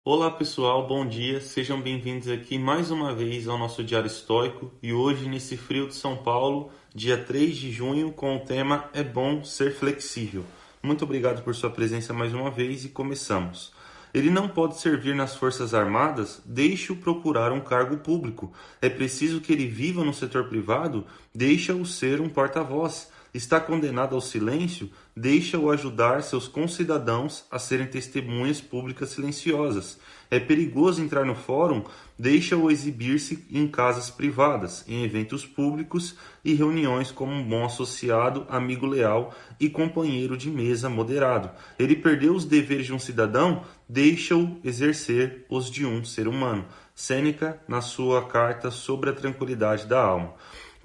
Olá pessoal, bom dia, sejam bem-vindos aqui mais uma vez ao nosso Diário Estoico e hoje nesse frio de São Paulo, dia 3 de junho, com o tema É bom ser flexível. Muito obrigado por sua presença mais uma vez e começamos. Ele não pode servir nas Forças Armadas, deixe-o procurar um cargo público. É preciso que ele viva no setor privado, deixa-o ser um porta-voz. Está condenado ao silêncio, deixa-o ajudar seus concidadãos a serem testemunhas públicas silenciosas. É perigoso entrar no fórum, deixa-o exibir-se em casas privadas, em eventos públicos e reuniões como um bom associado, amigo leal e companheiro de mesa moderado. Ele perdeu os deveres de um cidadão, deixa-o exercer os de um ser humano. Sêneca, na sua carta sobre a tranquilidade da alma.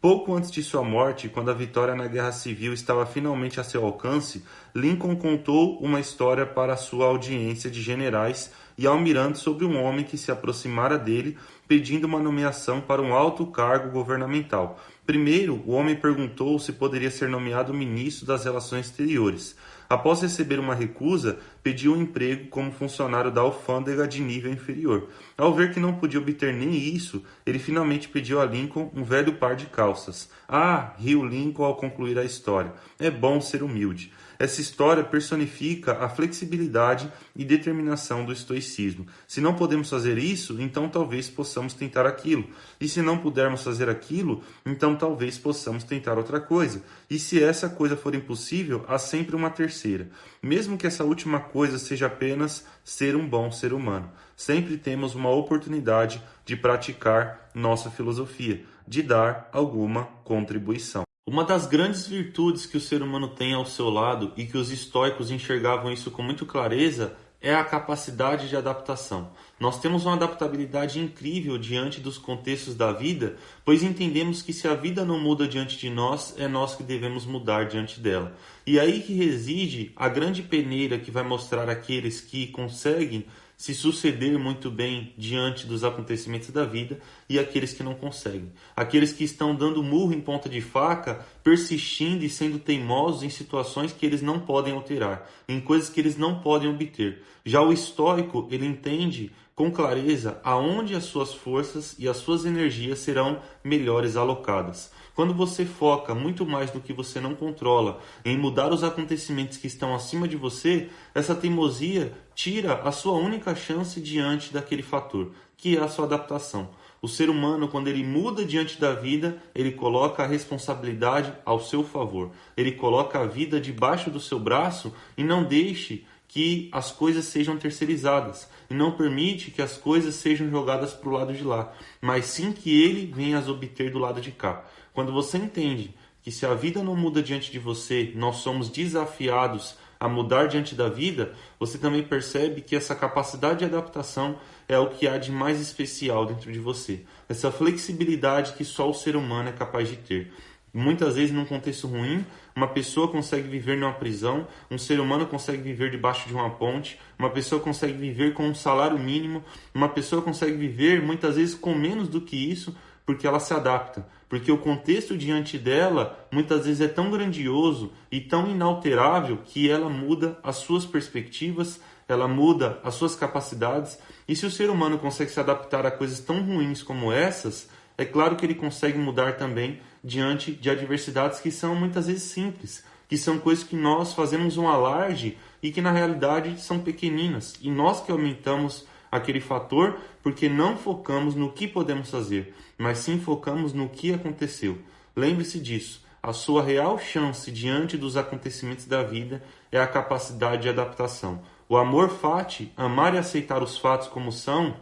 Pouco antes de sua morte, quando a vitória na Guerra Civil estava finalmente a seu alcance, Lincoln contou uma história para sua audiência de generais e almirantes sobre um homem que se aproximara dele pedindo uma nomeação para um alto cargo governamental. Primeiro, o homem perguntou se poderia ser nomeado ministro das Relações Exteriores. Após receber uma recusa, pediu um emprego como funcionário da alfândega de nível inferior. Ao ver que não podia obter nem isso, ele finalmente pediu a Lincoln um velho par de calças. Ah, riu Lincoln ao concluir a história. É bom ser humilde. Essa história personifica a flexibilidade e determinação do estoicismo. Se não podemos fazer isso, então talvez possamos tentar aquilo. E se não pudermos fazer aquilo, então talvez possamos tentar outra coisa. E se essa coisa for impossível, há sempre uma terceira. Mesmo que essa última coisa seja apenas ser um bom ser humano. Sempre temos uma oportunidade de praticar nossa filosofia, de dar alguma contribuição. Uma das grandes virtudes que o ser humano tem ao seu lado e que os estoicos enxergavam isso com muita clareza é a capacidade de adaptação. Nós temos uma adaptabilidade incrível diante dos contextos da vida, pois entendemos que se a vida não muda diante de nós, é nós que devemos mudar diante dela. E aí que reside a grande peneira que vai mostrar aqueles que conseguem se suceder muito bem diante dos acontecimentos da vida e aqueles que não conseguem. Aqueles que estão dando murro em ponta de faca, persistindo e sendo teimosos em situações que eles não podem alterar, em coisas que eles não podem obter. Já o estoico, ele entende com clareza aonde as suas forças e as suas energias serão melhores alocadas. Quando você foca muito mais no que você não controla, em mudar os acontecimentos que estão acima de você, essa teimosia tira a sua única chance diante daquele fator, que é a sua adaptação. O ser humano, quando ele muda diante da vida, ele coloca a responsabilidade ao seu favor. Ele coloca a vida debaixo do seu braço e não deixe que as coisas sejam terceirizadas. E não permite que as coisas sejam jogadas para o lado de lá, mas sim que ele venha as obter do lado de cá. Quando você entende que se a vida não muda diante de você, nós somos desafiados a mudar diante da vida, você também percebe que essa capacidade de adaptação é o que há de mais especial dentro de você. Essa flexibilidade que só o ser humano é capaz de ter. Muitas vezes, num contexto ruim, uma pessoa consegue viver numa prisão, um ser humano consegue viver debaixo de uma ponte, uma pessoa consegue viver com um salário mínimo, uma pessoa consegue viver muitas vezes com menos do que isso, porque ela se adapta, porque o contexto diante dela muitas vezes é tão grandioso e tão inalterável que ela muda as suas perspectivas, ela muda as suas capacidades, e se o ser humano consegue se adaptar a coisas tão ruins como essas, é claro que ele consegue mudar também diante de adversidades que são muitas vezes simples, que são coisas que nós fazemos um alarde e que na realidade são pequeninas, e nós que aumentamos aquele fator porque não focamos no que podemos fazer, mas sim focamos no que aconteceu. Lembre-se disso, a sua real chance diante dos acontecimentos da vida é a capacidade de adaptação. O amor fati, amar e aceitar os fatos como são,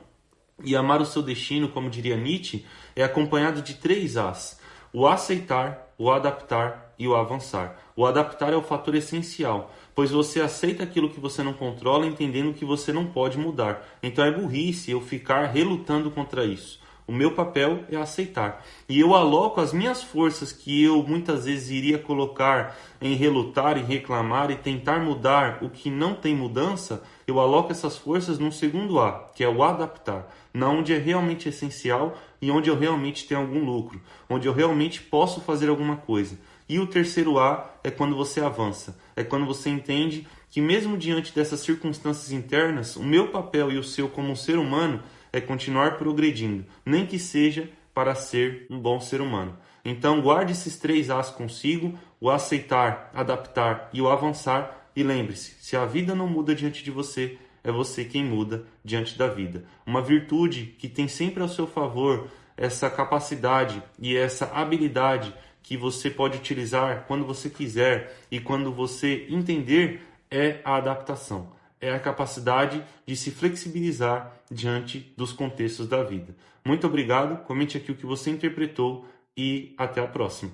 e amar o seu destino, como diria Nietzsche, é acompanhado de 3 As: o aceitar, o adaptar e o avançar. O adaptar é o fator essencial, pois você aceita aquilo que você não controla, entendendo que você não pode mudar. Então é burrice eu ficar relutando contra isso. O meu papel é aceitar. E eu aloco as minhas forças que eu muitas vezes iria colocar em relutar e reclamar e tentar mudar o que não tem mudança, eu aloco essas forças num segundo A, que é o adaptar, na onde é realmente essencial e onde eu realmente tenho algum lucro, onde eu realmente posso fazer alguma coisa. E o terceiro A é quando você avança, é quando você entende que mesmo diante dessas circunstâncias internas, o meu papel e o seu como um ser humano é continuar progredindo, nem que seja para ser um bom ser humano. Então guarde esses 3 As consigo, o aceitar, adaptar e o avançar, e lembre-se, se a vida não muda diante de você, é você quem muda diante da vida. Uma virtude que tem sempre ao seu favor essa capacidade e essa habilidade que você pode utilizar quando você quiser e quando você entender é a adaptação. É a capacidade de se flexibilizar diante dos contextos da vida. Muito obrigado, comente aqui o que você interpretou e até a próxima.